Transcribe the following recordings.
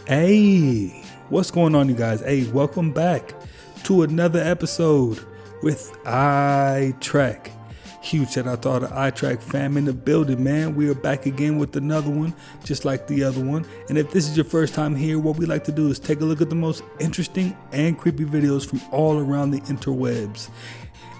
Hey, what's going on, you guys? Hey, welcome back to another episode with iTrack. Huge shout out to all the iTrack fam in the building, man. We are back again with another one, just like the other one. And if this is your first time here, what we like to do is take a look at the most interesting and creepy videos from all around the interwebs.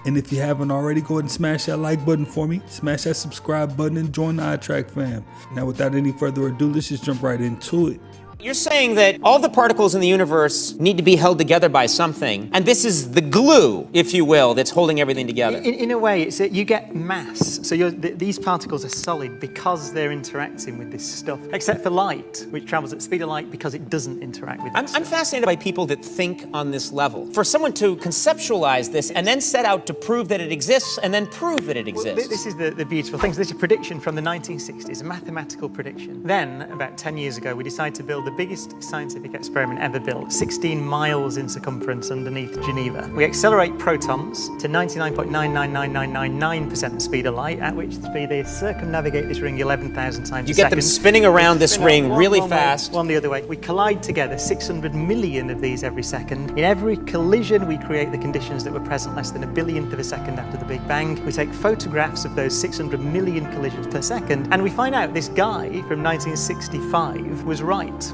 And if you haven't already, go ahead and smash that like button for me, smash that subscribe button, and join the iTrack fam. Now, without any further ado, let's just jump right into it. You're saying that all the particles in the universe need to be held together by something, and this is the glue, if you will, that's holding everything together. In a way, you get mass. So these particles are solid because they're interacting with this stuff, except for light, which travels at the speed of light because it doesn't interact with it. I'm fascinated by people that think on this level. For someone to conceptualize this and then set out to prove that it exists and then prove that it exists. Well, this is the beautiful thing. So this is a prediction from the 1960s, a mathematical prediction. Then, about 10 years ago, we decided to build the biggest scientific experiment ever built, 16 miles in circumference underneath Geneva. We accelerate protons to 99.999999% the speed of light, at which speed they circumnavigate this ring 11,000 times You a get second. them spinning around this ring really one fast. Way, one the other way. We collide together, 600 million of these every second. In every collision, we create the conditions that were present less than a billionth of a second after the Big Bang. We take photographs of those 600 million collisions per second, and we find out this guy from 1965 was right.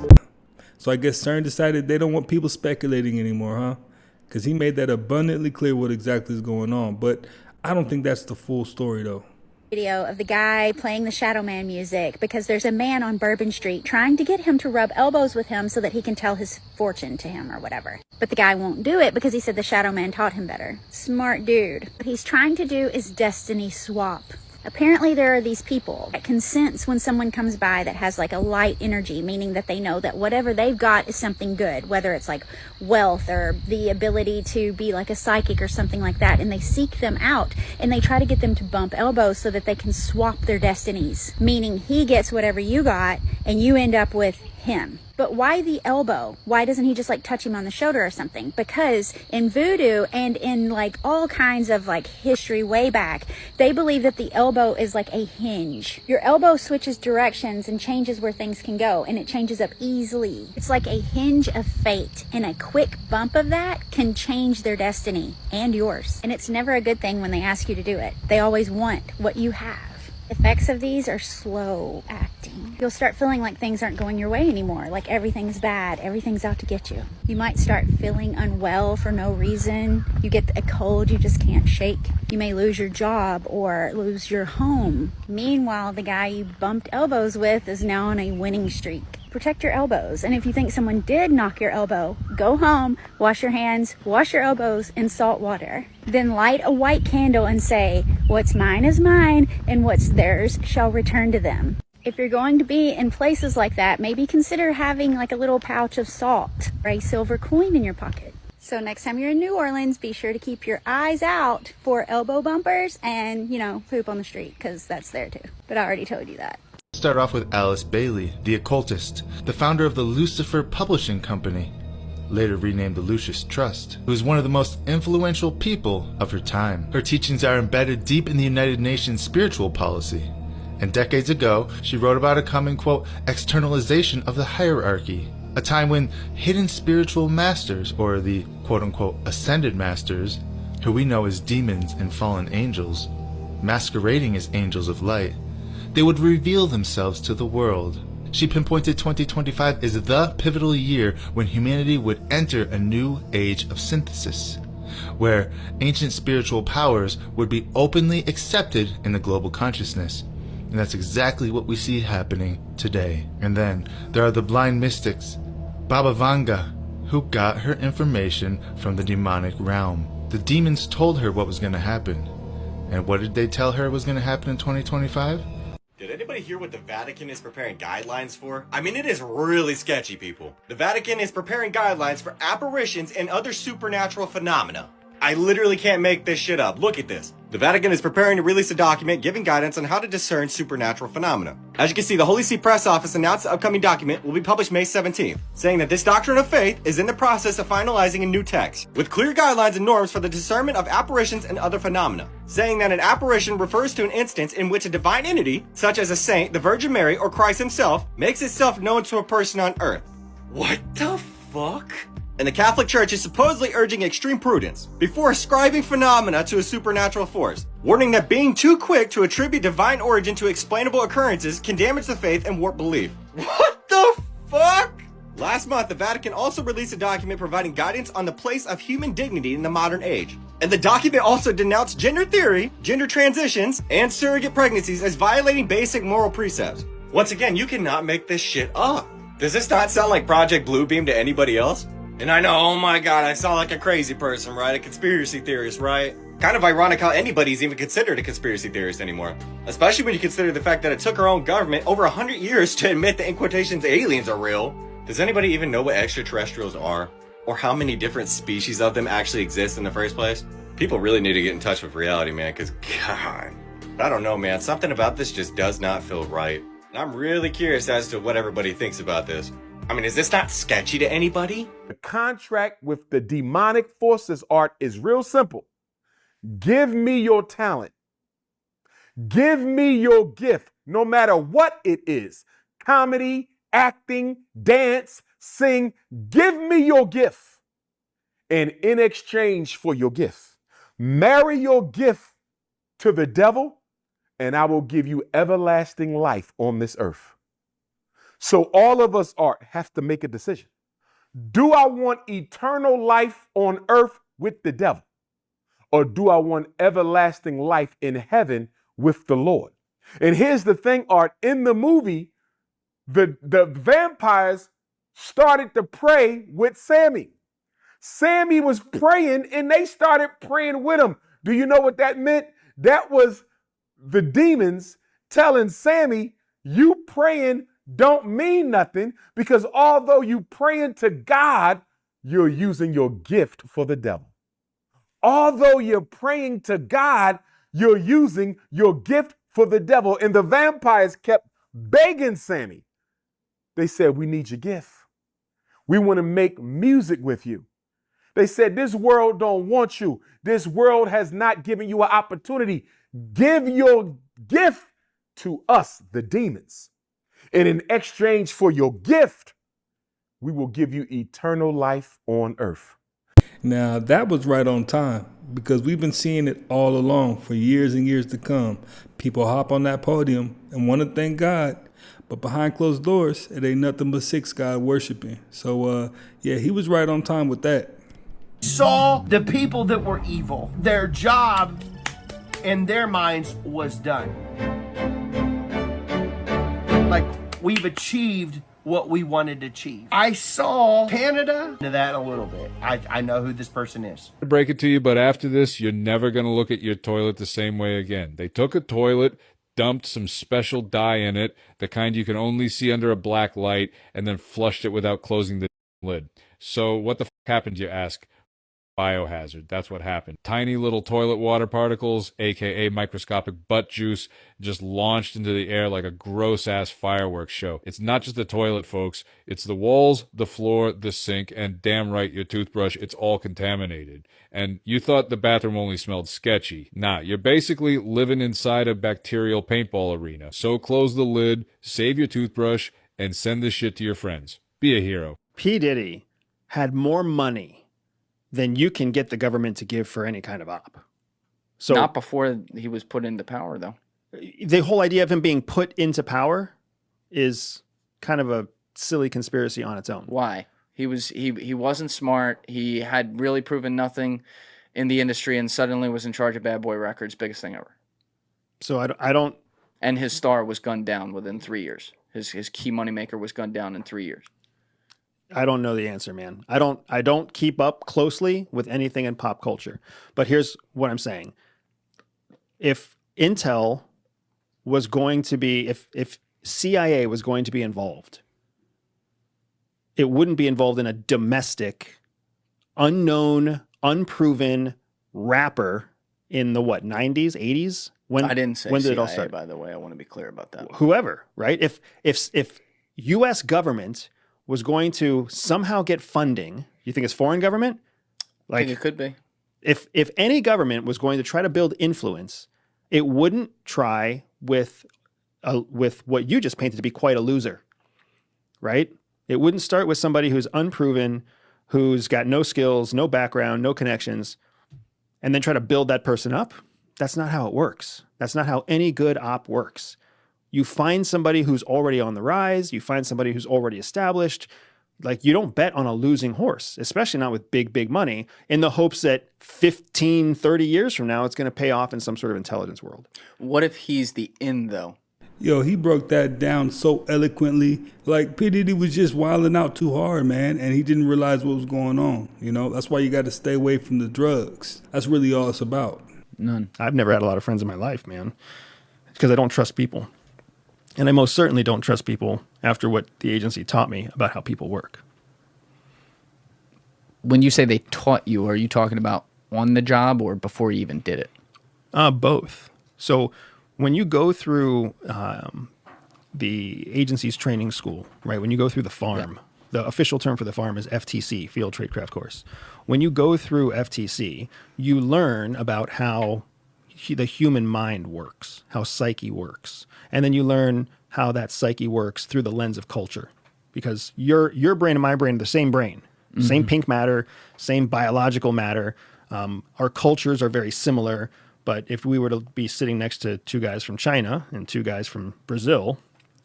So I guess CERN decided they don't want people speculating anymore, huh? Because he made that abundantly clear what exactly is going on. But I don't think that's the full story, though. Video of the guy playing the Shadow Man music because there's a man on Bourbon Street trying to get him to rub elbows with him so that he can tell his fortune to him or whatever. But the guy won't do it because he said the Shadow Man taught him better. Smart dude. What he's trying to do is destiny swap. Apparently there are these people that can sense when someone comes by that has like a light energy, meaning that they know that whatever they've got is something good, whether it's like wealth or the ability to be like a psychic or something like that. And they seek them out and they try to get them to bump elbows so that they can swap their destinies, meaning he gets whatever you got and you end up with him. But why the elbow? Why doesn't he just like touch him on the shoulder or something? Because in voodoo and in like all kinds of like history way back, they believe that the elbow is like a hinge. Your elbow switches directions and changes where things can go, and it changes up easily. It's like a hinge of fate, and a quick bump of that can change their destiny and yours. And it's never a good thing when they ask you to do it. They always want what you have. Effects of these are slow acting. You'll start feeling like things aren't going your way anymore, like everything's bad, everything's out to get you. You might start feeling unwell for no reason. You get a cold you just can't shake. You may lose your job or lose your home. Meanwhile, the guy you bumped elbows with is now on a winning streak. Protect your elbows, and if you think someone did knock your elbow, go home, wash your hands, wash your elbows in salt water. Then light a white candle and say, "What's mine is mine, and what's theirs shall return to them." If you're going to be in places like that, maybe consider having like a little pouch of salt or a silver coin in your pocket. So next time you're in New Orleans, be sure to keep your eyes out for elbow bumpers and, poop on the street, because that's there too. But I already told you that. Start off with Alice Bailey, the occultist, the founder of the Lucifer Publishing Company, later renamed the Lucis Trust, who is one of the most influential people of her time. Her teachings are embedded deep in the United Nations spiritual policy. And decades ago, she wrote about a coming, quote, externalization of the hierarchy, a time when hidden spiritual masters, or the quote-unquote ascended masters, who we know as demons and fallen angels, masquerading as angels of light, they would reveal themselves to the world. She pinpointed 2025 as the pivotal year when humanity would enter a new age of synthesis, where ancient spiritual powers would be openly accepted in the global consciousness. And that's exactly what we see happening today. And then there are the blind mystics, Baba Vanga, who got her information from the demonic realm. The demons told her what was going to happen. And what did they tell her was going to happen in 2025? Did anybody hear what the Vatican is preparing guidelines for? I mean, it is really sketchy, people. The Vatican is preparing guidelines for apparitions and other supernatural phenomena. I literally can't make this shit up. Look at this. The Vatican is preparing to release a document giving guidance on how to discern supernatural phenomena. As you can see, the Holy See Press Office announced the upcoming document will be published May 17th, saying that this doctrine of faith is in the process of finalizing a new text, with clear guidelines and norms for the discernment of apparitions and other phenomena, saying that an apparition refers to an instance in which a divine entity, such as a saint, the Virgin Mary, or Christ himself, makes itself known to a person on earth. What the fuck? And the Catholic Church is supposedly urging extreme prudence before ascribing phenomena to a supernatural force, warning that being too quick to attribute divine origin to explainable occurrences can damage the faith and warp belief. What the fuck? Last month, the Vatican also released a document providing guidance on the place of human dignity in the modern age. And the document also denounced gender theory, gender transitions, and surrogate pregnancies as violating basic moral precepts. Once again, you cannot make this shit up. Does this not sound like Project Bluebeam to anybody else? And I know, oh my god, I sound like a crazy person, right? A conspiracy theorist, right? Kind of ironic how anybody's even considered a conspiracy theorist anymore. Especially when you consider the fact that it took our own government over 100 years to admit that, in quotations, aliens are real. Does anybody even know what extraterrestrials are? Or how many different species of them actually exist in the first place? People really need to get in touch with reality, man, because, God, I don't know, man. Something about this just does not feel right. And I'm really curious as to what everybody thinks about this. I mean, is this not sketchy to anybody? The contract with the demonic forces, Art, is real simple. Give me your talent. Give me your gift, no matter what it is. Comedy, acting, dance, sing. Give me your gift. And in exchange for your gift, marry your gift to the devil, and I will give you everlasting life on this earth. So all of us have to make a decision. Do I want eternal life on earth with the devil? Or do I want everlasting life in heaven with the Lord? And here's the thing, Art. In the movie, the vampires started to pray with Sammy. Sammy was praying and they started praying with him. Do you know what that meant? That was the demons telling Sammy, you praying don't mean nothing, because although you praying to God, you're using your gift for the devil. Although you're praying to God, you're using your gift for the devil. And the vampires kept begging Sammy. They said, we need your gift. We want to make music with you. They said, this world don't want you. This world has not given you an opportunity. Give your gift to us, the demons. And in exchange for your gift, we will give you eternal life on earth. Now, that was right on time, because we've been seeing it all along for years and years to come. People hop on that podium and want to thank God, but behind closed doors, it ain't nothing but six God worshiping. So, yeah, he was right on time with that. Saw the people that were evil. Their job in their minds was done. Like, we've achieved what we wanted to achieve. I saw Canada to that a little bit. I know who this person is. To break it to you, but after this, you're never going to look at your toilet the same way again. They took a toilet, dumped some special dye in it, the kind you can only see under a black light, and then flushed it without closing the lid. So what the happened, you ask? Biohazard. That's what happened. Tiny little toilet water particles, aka microscopic butt juice, just launched into the air like a gross-ass fireworks show. It's not just the toilet, folks. It's the walls, the floor, the sink, and damn right, your toothbrush. It's all contaminated. And you thought the bathroom only smelled sketchy. Nah, you're basically living inside a bacterial paintball arena. So close the lid, save your toothbrush, and send this shit to your friends. Be a hero. P. Diddy had more money than you can get the government to give for any kind of op. So not before he was put into power, though. The whole idea of him being put into power is kind of a silly conspiracy on its own. Why? He wasn't smart. He had really proven nothing in the industry, and suddenly was in charge of Bad Boy Records, biggest thing ever. So I don't. And his star was gunned down within 3 years. His key moneymaker was gunned down in 3 years. I don't know the answer, man. I don't keep up closely with anything in pop culture. But here's what I'm saying. If Intel was going to be, if CIA was going to be involved, it wouldn't be involved in a domestic, unknown, unproven rapper in the 90s, 80s? I didn't say when did CIA, it all start? By the way. I want to be clear about that. Whoever, right? If U.S. government was going to somehow get funding, you think it's foreign government? Like, I think it could be. If any government was going to try to build influence, it wouldn't try with what you just painted to be quite a loser, right? It wouldn't start with somebody who's unproven, who's got no skills, no background, no connections, and then try to build that person up. That's not how it works. That's not how any good op works. You find somebody who's already on the rise. You find somebody who's already established. Like, you don't bet on a losing horse, especially not with big, big money, in the hopes that 15, 30 years from now, it's going to pay off in some sort of intelligence world. What if he's the in, though? Yo, he broke that down so eloquently. Like, P. Diddy was just wilding out too hard, man, and he didn't realize what was going on. You know, that's why you got to stay away from the drugs. That's really all it's about. None. I've never had a lot of friends in my life, man, because I don't trust people. And I most certainly don't trust people after what the agency taught me about how people work. When you say they taught you, are you talking about on the job or before you even did it? Both. So when you go through the agency's training school, right, when you go through the farm, the official term for the farm is FTC, Field Trade Craft Course. When you go through FTC, you learn about how the human mind works, how psyche works. And then you learn how that psyche works through the lens of culture. Because your brain and my brain are the same brain, same pink matter, same biological matter. Our cultures are very similar. But if we were to be sitting next to two guys from China and two guys from Brazil,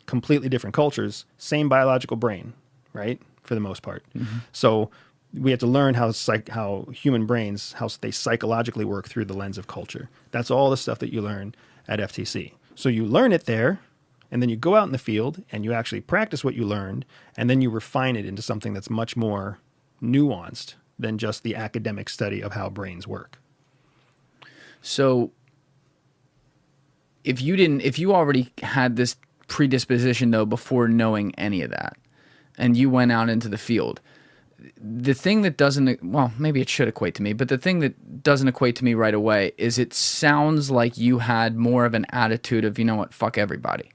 completely different cultures, same biological brain, right? For the most part. So we have to learn how human brains, how they psychologically work through the lens of culture. That's all the stuff that you learn at FTC. So you learn it there, and then you go out in the field and you actually practice what you learned, and then you refine it into something that's much more nuanced than just the academic study of how brains work. So if you already had this predisposition though before knowing any of that, and you went out into the field, the thing that doesn't, well, maybe it should equate to me, but the thing that doesn't equate to me right away is it sounds like you had more of an attitude of, you know what, fuck everybody,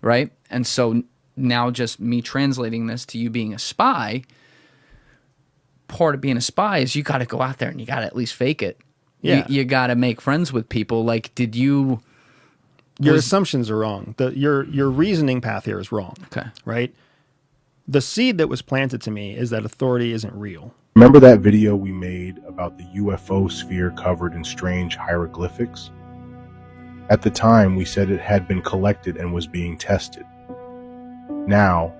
right? And so now just me translating this to you being a spy, part of being a spy is you got to go out there and you got to at least fake it. Yeah. You got to make friends with people. Like, did you... Your assumptions are wrong. Your reasoning path here is wrong. Okay. Right? The seed that was planted to me is that authority isn't real. Remember that video we made about the UFO sphere covered in strange hieroglyphics? At the time, we said it had been collected and was being tested. Now,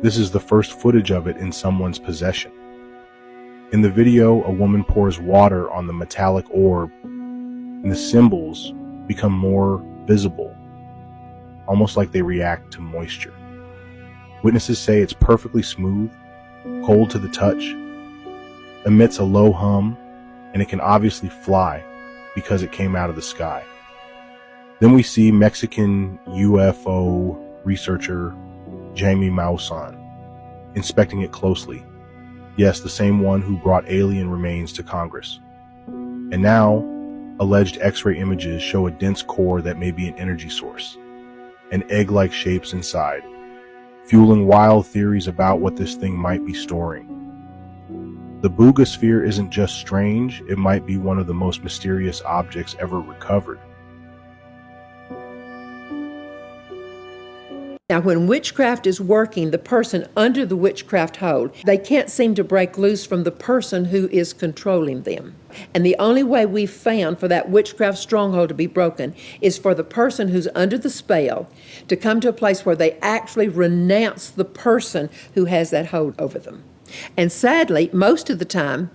this is the first footage of it in someone's possession. In the video, a woman pours water on the metallic orb, and the symbols become more visible, almost like they react to moisture. Witnesses say it's perfectly smooth, cold to the touch, emits a low hum, and it can obviously fly because it came out of the sky. Then we see Mexican UFO researcher Jamie Maussan inspecting it closely. Yes, the same one who brought alien remains to Congress. And now, alleged X-ray images show a dense core that may be an energy source, and egg-like shapes inside, fueling wild theories about what this thing might be storing. The Booga sphere isn't just strange, it might be one of the most mysterious objects ever recovered. Now, when witchcraft is working, the person under the witchcraft hold, they can't seem to break loose from the person who is controlling them. And the only way we've found for that witchcraft stronghold to be broken is for the person who's under the spell to come to a place where they actually renounce the person who has that hold over them. And sadly, most of the time,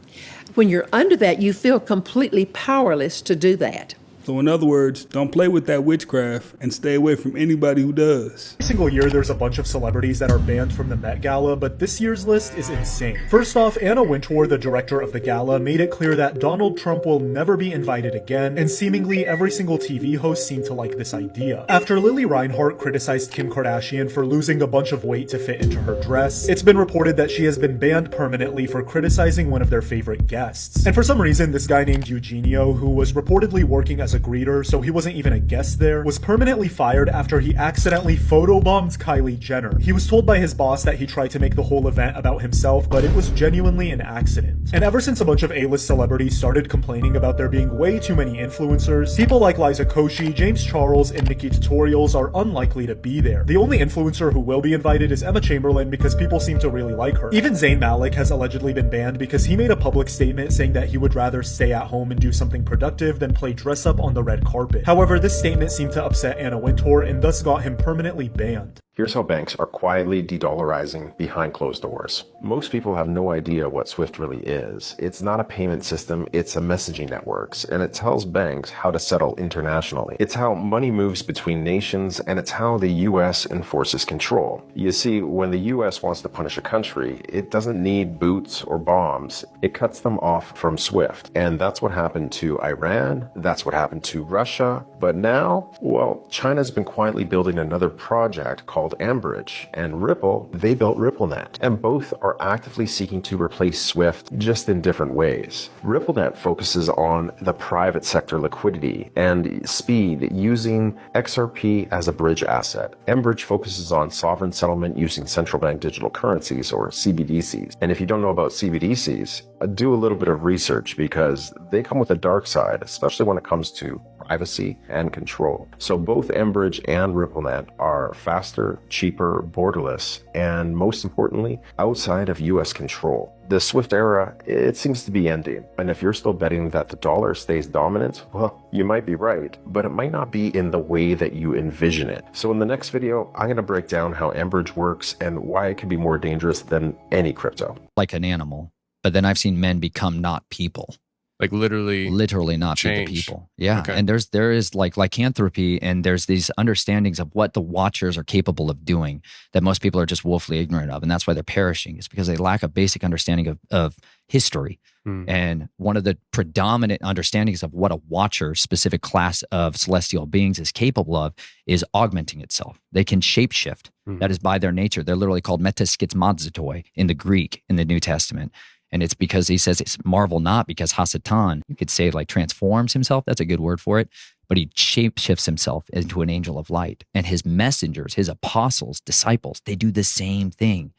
when you're under that, you feel completely powerless to do that. So in other words, don't play with that witchcraft and stay away from anybody who does. Every single year there's a bunch of celebrities that are banned from the Met Gala, but this year's list is insane. First off, Anna Wintour, the director of the gala, made it clear that Donald Trump will never be invited again, and seemingly every single TV host seemed to like this idea. After Lily Reinhart criticized Kim Kardashian for losing a bunch of weight to fit into her dress, it's been reported that she has been banned permanently for criticizing one of their favorite guests. And for some reason, this guy named Eugenio, who was reportedly working as was a greeter, so he wasn't even a guest there, was permanently fired after he accidentally photobombed Kylie Jenner. He was told by his boss that he tried to make the whole event about himself, but it was genuinely an accident. And ever since a bunch of A-list celebrities started complaining about there being way too many influencers, people like Liza Koshy, James Charles, and Nikki Tutorials are unlikely to be there. The only influencer who will be invited is Emma Chamberlain because people seem to really like her. Even Zayn Malik has allegedly been banned because he made a public statement saying that he would rather stay at home and do something productive than play dress up on the red carpet. However, this statement seemed to upset Anna Wintour and thus got him permanently banned. Here's how banks are quietly de-dollarizing behind closed doors. Most people have no idea what SWIFT really is. It's not a payment system, it's a messaging network, and it tells banks how to settle internationally. It's how money moves between nations, and it's how the US enforces control. You see, when the US wants to punish a country, it doesn't need boots or bombs. It cuts them off from SWIFT. And that's what happened to Iran, that's what happened to Russia. But now, well, China's been quietly building another project called Ambridge, and Ripple, they built RippleNet, and both are actively seeking to replace SWIFT just in different ways. RippleNet focuses on the private sector liquidity and speed using XRP as a bridge asset. Ambridge focuses on sovereign settlement using central bank digital currencies, or CBDCs. And if you don't know about CBDCs, do a little bit of research because they come with a dark side, especially when it comes to privacy and control. So both Ambridge and RippleNet are faster, cheaper, borderless, and most importantly, outside of US control. The SWIFT era, it seems to be ending. And if you're still betting that the dollar stays dominant, well, you might be right, but it might not be in the way that you envision it. So in the next video, I'm going to break down how Ambridge works and why it can be more dangerous than any crypto. Like an animal, but then I've seen men become not people. Like literally not be the people. Yeah. Okay. And there is like lycanthropy, and there's these understandings of what the watchers are capable of doing that most people are just woefully ignorant of. And that's why they're perishing. It's because they lack a basic understanding of history. And one of the predominant understandings of what a watcher, specific class of celestial beings, is capable of is augmenting itself. They can shapeshift. That is by their nature. They're literally called metaschizmazotoi in the Greek, in the New Testament. And it's because he says it's marvel not, because Hasatan, you could say like transforms himself. That's a good word for it. But he shapeshifts himself into an angel of light. And his messengers, his apostles, disciples, they do the same thing.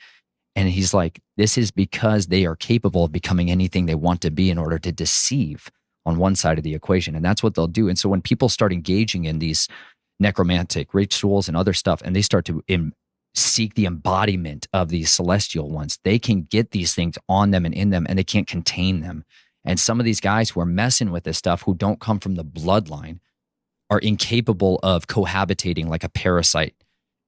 And he's like, this is because they are capable of becoming anything they want to be in order to deceive on one side of the equation. And that's what they'll do. And so when people start engaging in these necromantic rituals and other stuff, and they start to seek the embodiment of these celestial ones, they can get these things on them and in them, and they can't contain them. And some of these guys who are messing with this stuff, who don't come from the bloodline, are incapable of cohabitating like a parasite,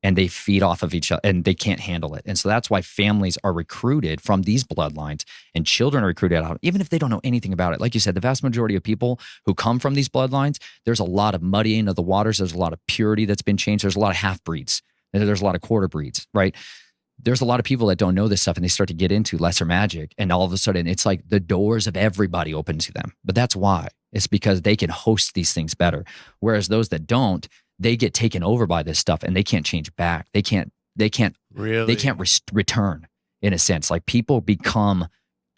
and they feed off of each other and they can't handle it. And so that's why families are recruited from these bloodlines, and children are recruited out, even if they don't know anything about it. Like you said, the vast majority of people who come from these bloodlines, there's a lot of muddying of the waters. There's a lot of purity that's been changed. There's a lot of half-breeds. There's a lot of quarter breeds, right? There's a lot of people that don't know this stuff, and they start to get into lesser magic, and all of a sudden it's like the doors of everybody open to them. But that's why. It's because they can host these things better. Whereas those that don't, they get taken over by this stuff, and they can't change back. They can't return, in a sense. Like, people become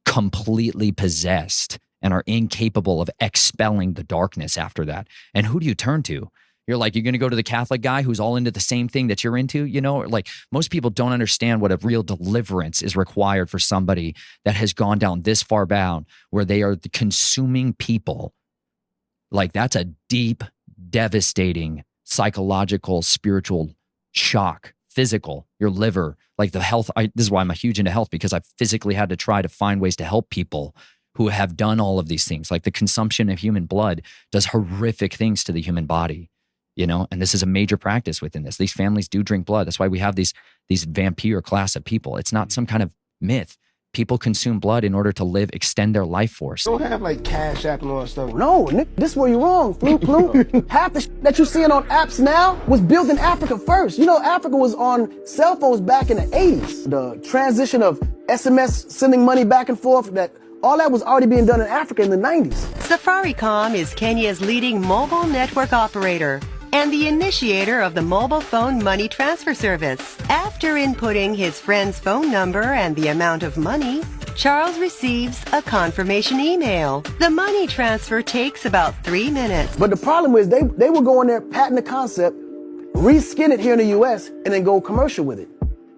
completely possessed and are incapable of expelling the darkness after that. And who do you turn to? You're like, you're going to go to the Catholic guy who's all into the same thing that you're into, you know? Like, most people don't understand what a real deliverance is required for somebody that has gone down this far down, where they are the consuming people. Like, that's a deep, devastating psychological, spiritual shock, physical, your liver, like the health. This is why I'm huge into health, because I've physically had to try to find ways to help people who have done all of these things. Like, the consumption of human blood does horrific things to the human body. You know, and this is a major practice within this. These families do drink blood. That's why we have these vampire class of people. It's not some kind of myth. People consume blood in order to live, extend their life force. Don't have like Cash App and all that stuff. No, Nick, this is where you're wrong, Fluke. Half the that you're seeing on apps now was built in Africa first. You know, Africa was on cell phones back in the 80s. The transition of SMS sending money back and forth, all that was already being done in Africa in the 90s. Safaricom is Kenya's leading mobile network operator and the initiator of the mobile phone money transfer service. After inputting his friend's phone number and the amount of money, Charles receives a confirmation email. The money transfer takes about 3 minutes. But the problem is they will go in there, patent the concept, reskin it here in the US, and then go commercial with it.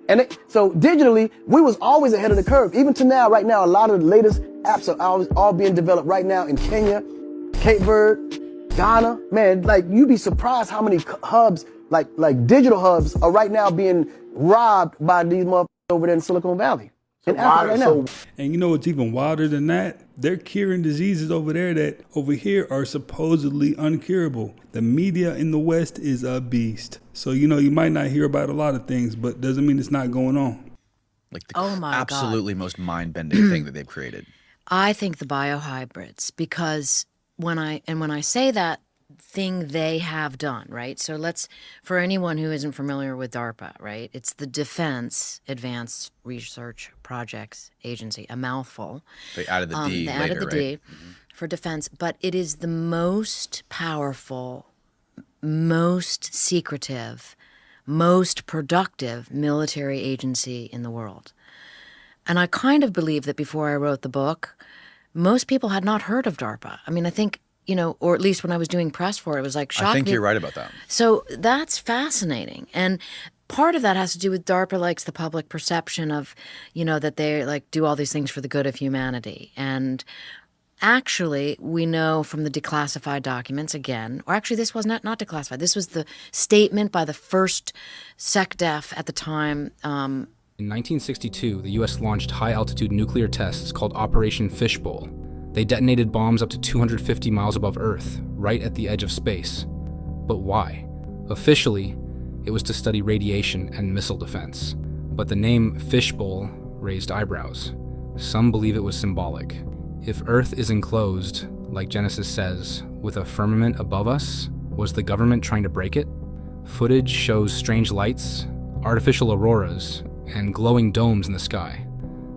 And so digitally, we was always ahead of the curve. Even to now, right now, a lot of the latest apps are all being developed right now in Kenya, Cape Verde, Ghana. Man, like you'd be surprised how many hubs, like digital hubs, are right now being robbed by these motherfuckers over there in Silicon Valley. In Africa right now. And you know what's even wilder than that? They're curing diseases over there that over here are supposedly uncurable. The media in the West is a beast. So, you know, you might not hear about a lot of things, but doesn't mean it's not going on. Like the absolutely most mind-bending thing that they've created. I think the biohybrids, because when I say that thing they have done, right? So for anyone who isn't familiar with DARPA, right? It's the Defense Advanced Research Projects Agency, a mouthful. They added the D They later, added the right? D for defense, but it is the most powerful, most secretive, most productive military agency in the world. And I kind of believe that before I wrote the book, most people had not heard of DARPA. I mean, I think, you know, or at least when I was doing press for it was like shocking. I think you're right about that. So that's fascinating. And part of that has to do with DARPA likes the public perception of, you know, that they like do all these things for the good of humanity. And actually, we know from the declassified documents again, or actually this was not declassified. This was the statement by the first SecDef at the time. In 1962, the U.S. launched high-altitude nuclear tests called Operation Fishbowl. They detonated bombs up to 250 miles above Earth, right at the edge of space. But why? Officially, it was to study radiation and missile defense. But the name Fishbowl raised eyebrows. Some believe it was symbolic. If Earth is enclosed, like Genesis says, with a firmament above us, was the government trying to break it? Footage shows strange lights, artificial auroras, and glowing domes in the sky.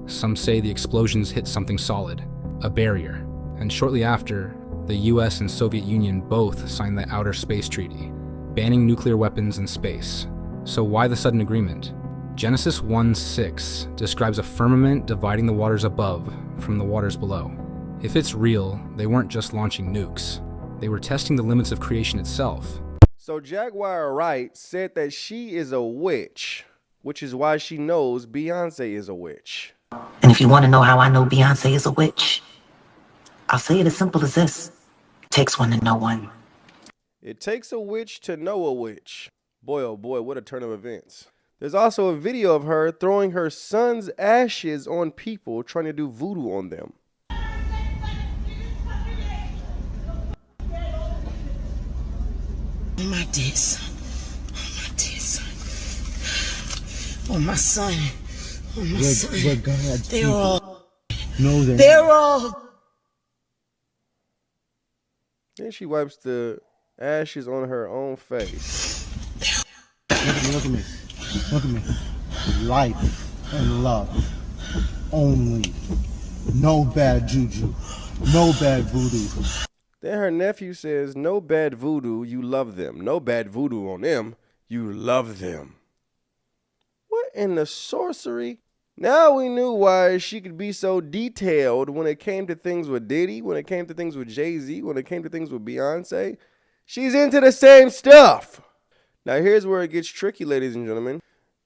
Some say the explosions hit something solid, a barrier, and shortly after, the US and Soviet Union both signed the Outer Space Treaty, banning nuclear weapons in space. So why the sudden agreement? Genesis 1:6 describes a firmament dividing the waters above from the waters below. If it's real, they weren't just launching nukes. They were testing the limits of creation itself. So Jaguar Wright said that she is a witch, which is why she knows Beyonce is a witch. And if you want to know how I know Beyonce is a witch, I'll say it as simple as this. It takes one to know one. It takes a witch to know a witch. Boy, oh boy, what a turn of events. There's also a video of her throwing her son's ashes on people trying to do voodoo on them. My dear son. Oh, my dear son. Oh, my son. Oh, my son. We're God's They're people. all. No, They're all. Then she wipes the ashes on her own face. Look at me. Look at me. Life and love. Only. No bad juju. No bad voodoo. Then her nephew says, no bad voodoo, you love them. No bad voodoo on them, you love them. What in the sorcery? Now we knew why she could be so detailed when it came to things with Diddy, when it came to things with Jay-Z, when it came to things with Beyonce. She's into the same stuff. Now here's where it gets tricky, ladies and gentlemen.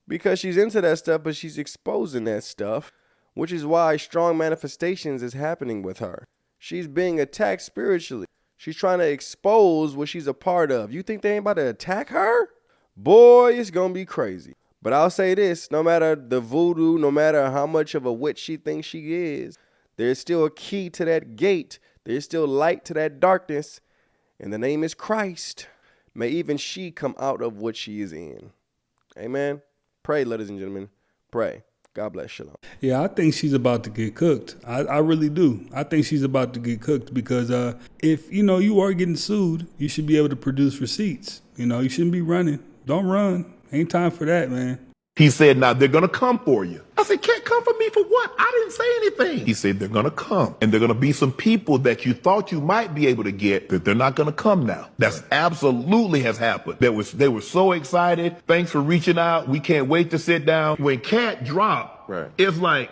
Because she's into that stuff, but she's exposing that stuff, which is why strong manifestations is happening with her. She's being attacked spiritually. She's trying to expose what she's a part of. You think they ain't about to attack her? Boy, it's going to be crazy. But I'll say this, no matter the voodoo, no matter how much of a witch she thinks she is, there's still a key to that gate. There's still light to that darkness. And the name is Christ. May even she come out of what she is in. Amen. Pray, ladies and gentlemen. Pray. God bless. Shalom. Yeah, I think she's about to get cooked. I really do. I think she's about to get cooked because if, you know, you are getting sued, you should be able to produce receipts. You know, you shouldn't be running. Don't run. Ain't time for that, man. He said, now they're going to come for you. I said, can't come for me for what? I didn't say anything. He said, they're going to come. And they're going to be some people that you thought you might be able to get, that they're not going to come now. That's absolutely has happened. They were so excited. Thanks for reaching out. We can't wait to sit down. When Cat dropped, it's like,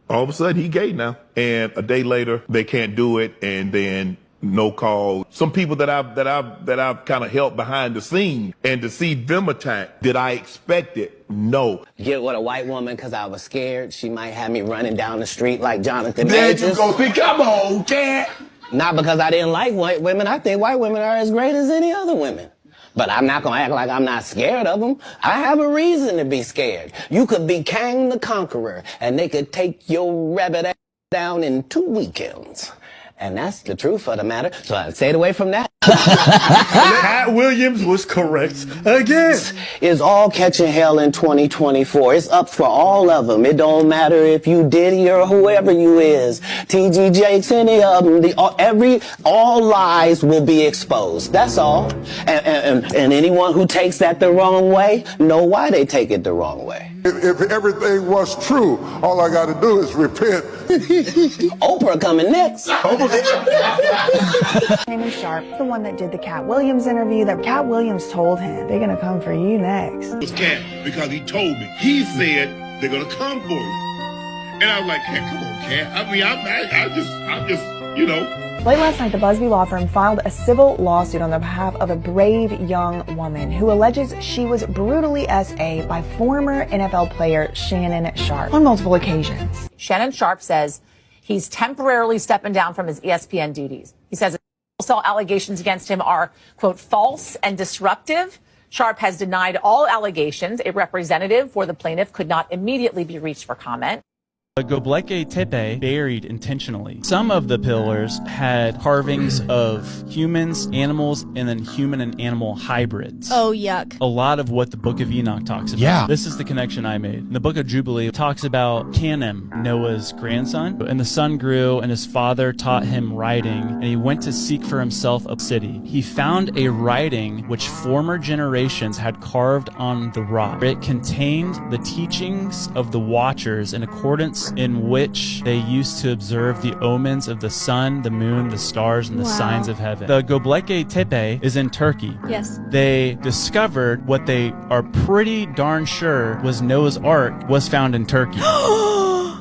All of a sudden, he gay now. And a day later, they can't do it, and then no call. Some people that I've kind of helped behind the scene, and to see them attack, did I expect it? No. Get with a white woman because I was scared she might have me running down the street like Jonathan There Majors. you go. See, come on, cat. Not because I didn't like white women. I think white women are as great as any other women. But I'm not going to act like I'm not scared of them. I have a reason to be scared. You could be Kang the Conqueror, and they could take your rabbit ass down in 2 weekends. And that's the truth of the matter. So I stayed away from that. Cat Williams was correct again. Is all catching hell in 2024. It's up for all of them. It don't matter if you Diddy or whoever you is. TG Jakes, any of them. All lies will be exposed. That's all. And anyone who takes that the wrong way, know why they take it the wrong way. If everything was true, all I got to do is repent. Oprah coming next. Raymond Sharp, the one that did the Cat Williams interview, that Cat Williams told him, they're gonna come for you next. It was Cat, because he told me. He said they're gonna come for you. And I was like, Cat, come on, Cat. I mean, I'm just, you know. Late last night, the Busby Law Firm filed a civil lawsuit on the behalf of a brave young woman who alleges she was brutally SA'd by former NFL player Shannon Sharp on multiple occasions. Shannon Sharp says he's temporarily stepping down from his ESPN duties. He says all allegations against him are, quote, false and disruptive. Sharp has denied all allegations. A representative for the plaintiff could not immediately be reached for comment. A Göbekli Tepe buried intentionally. Some of the pillars had carvings of humans, animals, and then human and animal hybrids. Oh, yuck. A lot of what the Book of Enoch talks about. Yeah. This is the connection I made. In the Book of Jubilee, it talks about Canaan, Noah's grandson. And the son grew, and his father taught him writing, and he went to seek for himself a city. He found a writing which former generations had carved on the rock. It contained the teachings of the Watchers in accordance in which they used to observe the omens of the sun, the moon, the stars, and the signs of heaven. The Göbekli Tepe is in Turkey. Yes. They discovered what they are pretty darn sure was Noah's Ark was found in Turkey.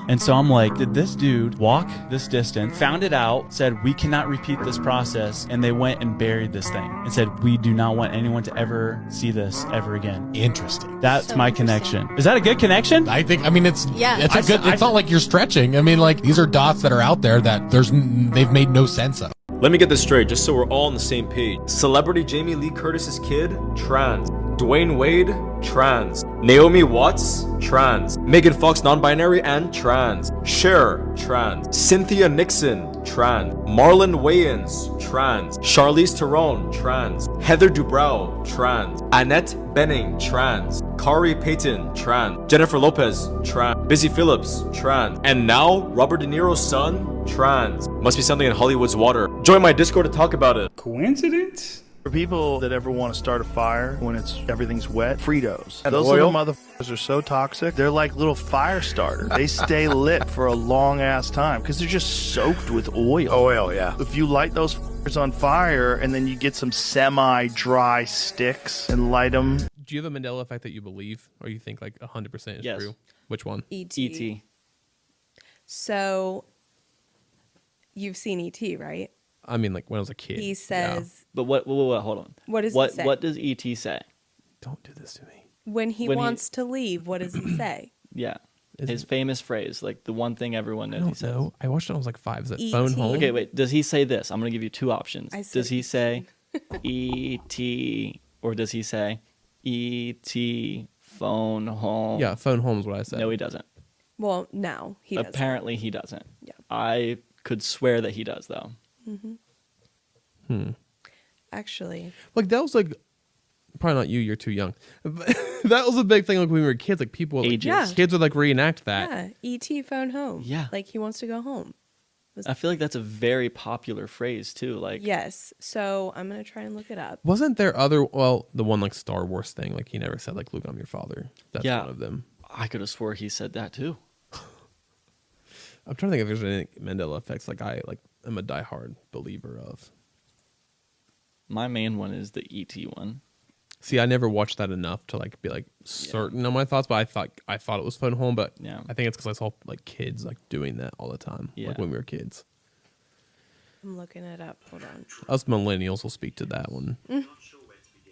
And so I'm like, did this dude walk this distance, found it out, said, we cannot repeat this process, and they went and buried this thing and said, we do not want anyone to ever see this ever again. Interesting. That's so my connection. Is that a good connection? I think, I mean, it's yeah. it's not like you're stretching. I mean, like, these are dots that are out there that they've made no sense of. Let me get this straight, just so we're all on the same page. Celebrity Jamie Lee Curtis's kid, trans. Dwayne Wade, trans. Naomi Watts, trans. Megan Fox, non-binary and trans. Cher, trans. Cynthia Nixon, trans. Marlon Wayans, trans. Charlize Theron, trans. Heather Dubrow, trans. Annette Bening, trans. Kari Payton, trans. Jennifer Lopez, trans. Busy Phillips, trans. And now, Robert De Niro's son, trans. Must be something in Hollywood's water. Join my Discord to talk about it. Coincidence? For people that ever want to start a fire when everything's wet, Fritos. And Those oil? little motherfuckers are so toxic. They're like little fire starters. They stay lit for a long ass time because they're just soaked with oil. Oil, yeah. If you light those f***ers on fire and then you get some semi-dry sticks and light them. Do you have a Mandela effect that you believe or you think like 100% is Yes. true? Which one? E.T. So you've seen E.T., right? I mean, like when I was a kid. He says, But what hold on. What does he say? What does E.T. say? Don't do this to me. When he wants to leave, what does he say? Yeah. His famous phrase, like the one thing everyone knows he says. No, I watched it when I was like 5. Is it E.T. phone home? Okay, wait. Does he say this? I'm going to give you two options. I said Does he say E.T. or does he say E.T. phone home? Yeah, phone home is what I said. No, he doesn't. Well, no, he doesn't. Apparently he doesn't. Yeah. I could swear that he does, though. Actually, Like that was like probably not you. You're too young. But that was a big thing. Like when we were kids, like people, like, Yeah. kids would like reenact that. yeah, E.T. phone home. Yeah. Like he wants to go home. I feel like that's a very popular phrase too. Like Yes. So I'm going to try and look it up. Wasn't there other? Well, the one like Star Wars thing. Like he never said like, "Luke, I'm your father." That's Yeah. one of them. I could have swore he said that too. I'm trying to think if there's any Mandela effects. Like I like am a diehard believer of. My main one is the E.T. one. See, I never watched that enough to like be like certain on my thoughts, but I thought it was phone home, but I think it's because I saw like kids like doing that all the time, like when we were kids. I'm looking it up. Hold on. Us millennials will speak to that one.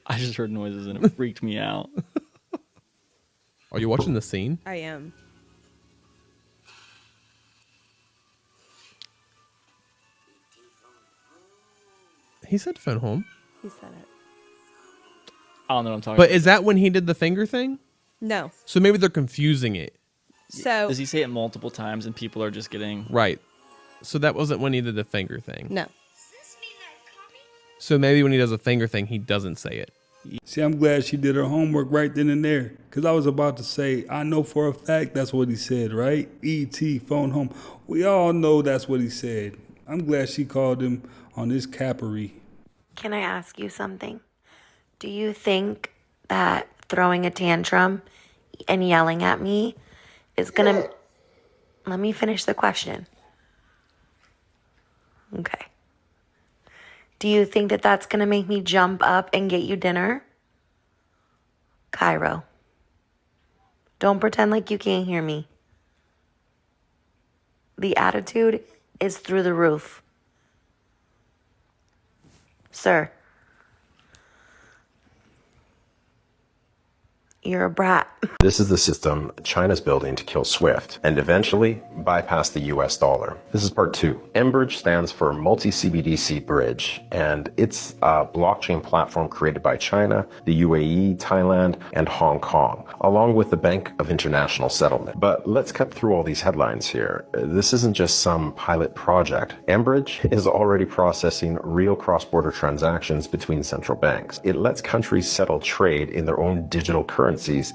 I just heard noises and it freaked me out. Are you watching the scene? I am. He said phone home. He said it. I don't know what I'm talking But about. is that when he did the finger thing? No. So maybe they're confusing it. So does he say it multiple times and people are just getting Right. So that wasn't when he did the finger thing. No. So maybe when he does a finger thing, he doesn't say it. See, I'm glad she did her homework right then and there. Because I was about to say, I know for a fact that's what he said, right? E.T., phone home. We all know that's what he said. I'm glad she called him on his cappery. Can I ask you something? Do you think that throwing a tantrum and yelling at me is gonna... Let me finish the question. Okay. Do you think that that's gonna make me jump up and get you dinner? Cairo. Don't pretend like you can't hear me. The attitude is through the roof. Sir. You're a brat. This is the system China's building to kill SWIFT and eventually bypass the US dollar. This is part 2. mBridge stands for Multi-CBDC Bridge, and it's a blockchain platform created by China, the UAE, Thailand, and Hong Kong, along with the Bank of International Settlement. But let's cut through all these headlines here. This isn't just some pilot project. mBridge is already processing real cross-border transactions between central banks. It lets countries settle trade in their own digital currencies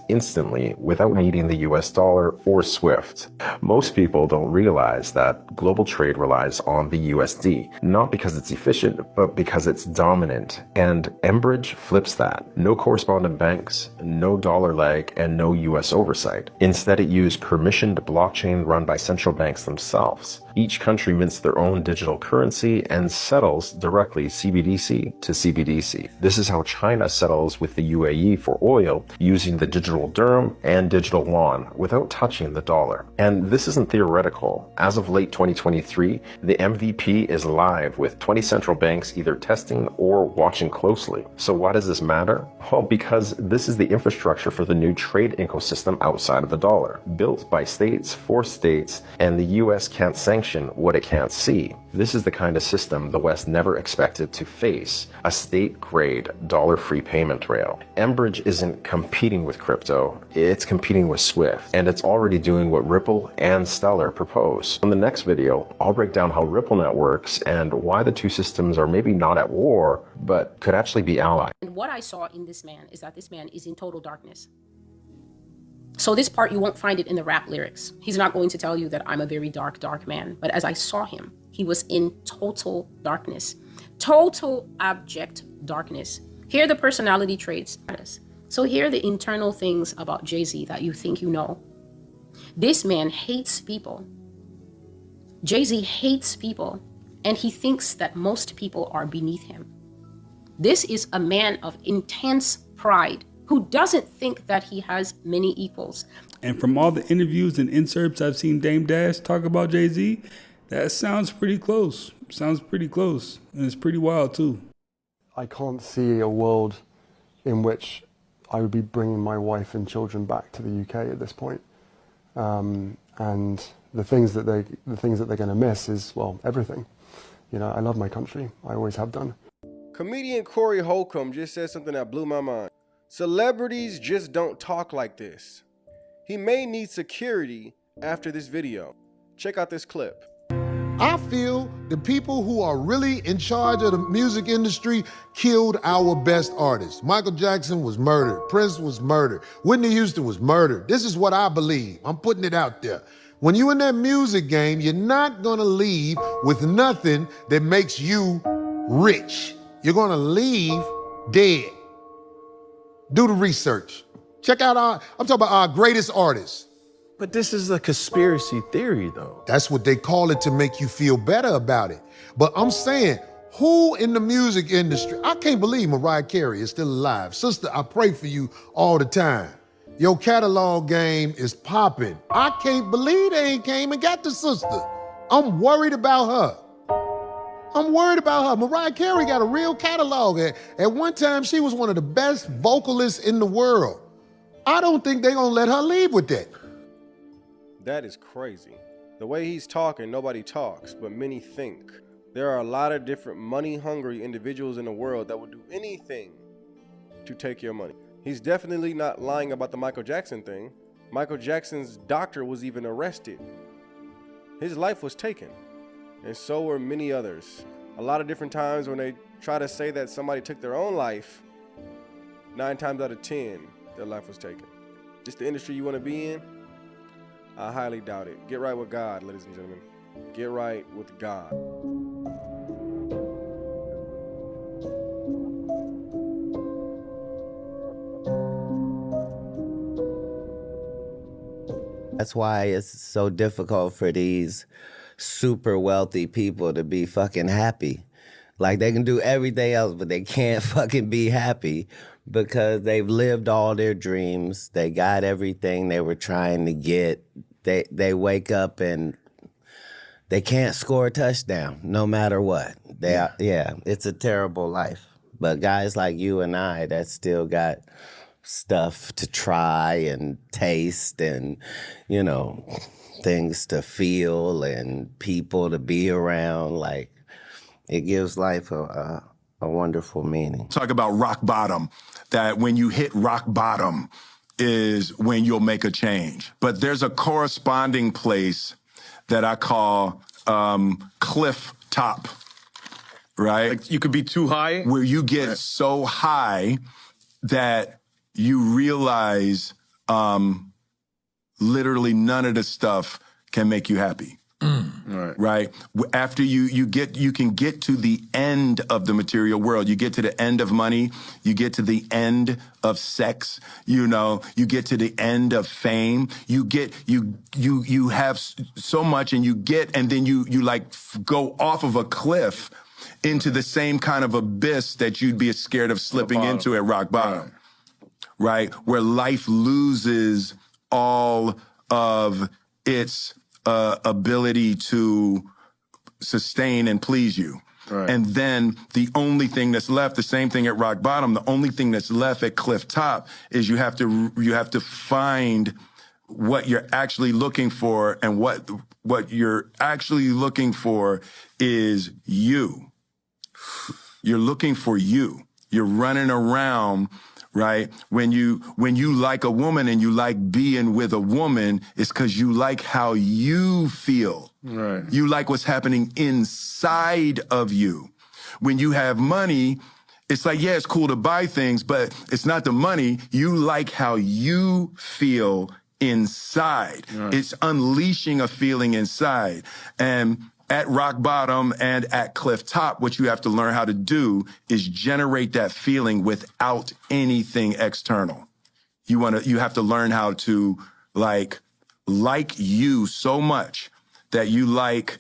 instantly without needing the US dollar or SWIFT. Most people don't realize that global trade relies on the USD, not because it's efficient, but because it's dominant. And mBridge flips that. No correspondent banks, no dollar lag, and no US oversight. Instead, it used permissioned blockchain run by central banks themselves. Each country mints their own digital currency and settles directly CBDC to CBDC. This is how China settles with the UAE for oil using the digital dirham and digital yuan without touching the dollar. And this isn't theoretical. As of late 2023, the MVP is live with 20 central banks either testing or watching closely. So why does this matter? Well, because this is the infrastructure for the new trade ecosystem outside of the dollar, built by states for states, and the US can't sanction what it can't see. This is the kind of system the West never expected to face, a state-grade, dollar-free payment rail. mBridge isn't competing with crypto, it's competing with SWIFT, and it's already doing what Ripple and Stellar propose. In the next video, I'll break down how RippleNet works and why the two systems are maybe not at war, but could actually be allies. And what I saw in this man is that this man is in total darkness. So this part, you won't find it in the rap lyrics. He's not going to tell you that I'm a very dark, dark man. But as I saw him, he was in total darkness, total abject darkness. Here are the personality traits. So here are the internal things about Jay-Z that you think you know. This man hates people. Jay-Z hates people, and he thinks that most people are beneath him. This is a man of intense pride who doesn't think that he has many equals. And from all the interviews and inserts I've seen Dame Dash talk about Jay-Z, that sounds pretty close. Sounds pretty close. And it's pretty wild too. I can't see a world in which I would be bringing my wife and children back to the UK at this point. And the things that they're going to miss is, well, everything. You know, I love my country. I always have done. Comedian Corey Holcomb just said something that blew my mind. Celebrities just don't talk like this. He may need security after this video. Check out this clip. I feel the people who are really in charge of the music industry killed our best artists. Michael Jackson was murdered. Prince was murdered. Whitney Houston was murdered. This is what I believe. I'm putting it out there. When you're in that music game, you're not gonna leave with nothing that makes you rich. You're gonna leave dead. Do the research. Check out I'm talking about our greatest artists. But this is a conspiracy theory, though. That's what they call it to make you feel better about it. But I'm saying, Who in the music industry, I can't believe Mariah Carey is still alive. Sister, I pray for you all the time. Your catalog game is popping. I can't believe they ain't came and got the sister. I'm worried about her. I'm worried about her. Mariah Carey got a real catalog. At one time, she was one of the best vocalists in the world. I don't think they're gonna let her leave with that. That is crazy. The way he's talking, nobody talks, but many think. There are a lot of different money-hungry individuals in the world that would do anything to take your money. He's definitely not lying about the Michael Jackson thing. Michael Jackson's doctor was even arrested. His life was taken, and so were many others. A lot of different times when they try to say that somebody took their own life, 9 times out of 10, their life was taken. This the industry you want to be in? I highly doubt it. Get right with God, ladies and gentlemen. Get right with God. That's why it's so difficult for these super wealthy people to be fucking happy. Like, they can do everything else, but they can't fucking be happy because they've lived all their dreams. They got everything they were trying to get. They wake up and they can't score a touchdown no matter what. It's a terrible life. But guys like you and I that still got stuff to try and taste and, you know, things to feel and people to be around, like, it gives life a wonderful meaning. Talk about rock bottom, that when you hit rock bottom is when you'll make a change. But there's a corresponding place that I call cliff top, right? Like you could be too high? Where you get so high that you realize literally none of the stuff can make you happy. Right? After you can get to the end of the material world. You get to the end of money. You get to the end of sex. You know, you get to the end of fame. You have so much, and then you like go off of a cliff into the same kind of abyss that you'd be scared of slipping into at rock bottom. Right? Where life loses all of its ability to sustain and please you. Right. And then the only thing that's left, the same thing at rock bottom, the only thing that's left at cliff top is you have to find what you're actually looking for, and what you're actually looking for is you. You're looking for you. You're running around. Right? When you like a woman and you like being with a woman, it's because you like how you feel. Right. You like what's happening inside of you. When you have money, it's like, yeah, it's cool to buy things, but it's not the money. You like how you feel inside. Right. It's unleashing a feeling inside. And at rock bottom and at cliff top, what you have to learn how to do is generate that feeling without anything external. You have to learn how to like you so much that you like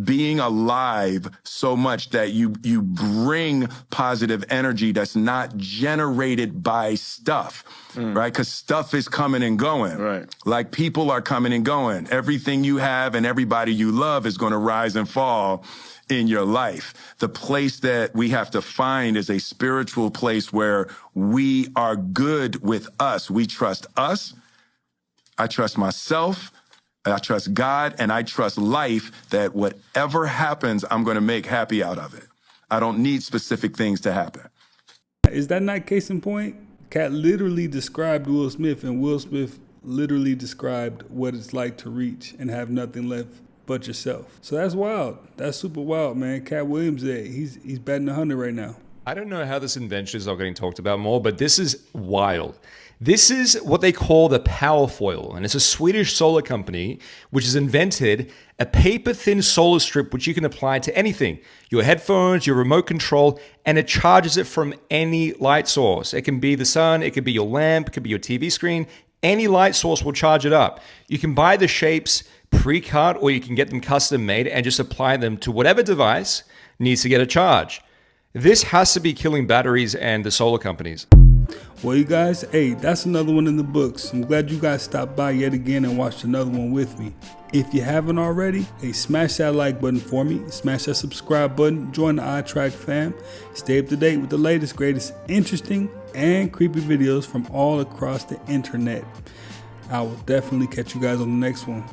being alive so much that you bring positive energy that's not generated by stuff, right? Because stuff is coming and going. Right. Like people are coming and going. Everything you have and everybody you love is going to rise and fall in your life. The place that we have to find is a spiritual place where we are good with us. We trust us. I trust myself. I trust God, and I trust life, that whatever happens, I'm going to make happy out of it. I don't need specific things to happen. Is that not case in point? Cat literally described Will Smith, and Will Smith literally described what it's like to reach and have nothing left but yourself. So that's wild. That's super wild, man. Cat Williams, he's batting 100 right now. I don't know how this invention is not getting talked about more, but this is wild. This is what they call the Powerfoil, and it's a Swedish solar company which has invented a paper-thin solar strip which you can apply to anything, your headphones, your remote control, and it charges it from any light source. It can be the sun, it could be your lamp, it could be your TV screen. Any light source will charge it up. You can buy the shapes pre-cut, or you can get them custom made and just apply them to whatever device. needs to get a charge. This has to be killing batteries and the solar companies. Well, you guys, hey, that's another one in the books. I'm glad you guys stopped by yet again and watched another one with me. If you haven't already, hey, smash that like button for me. Smash that subscribe button. Join the iTrack fam. Stay up to date with the latest, greatest, interesting, and creepy videos from all across the internet. I will definitely catch you guys on the next one.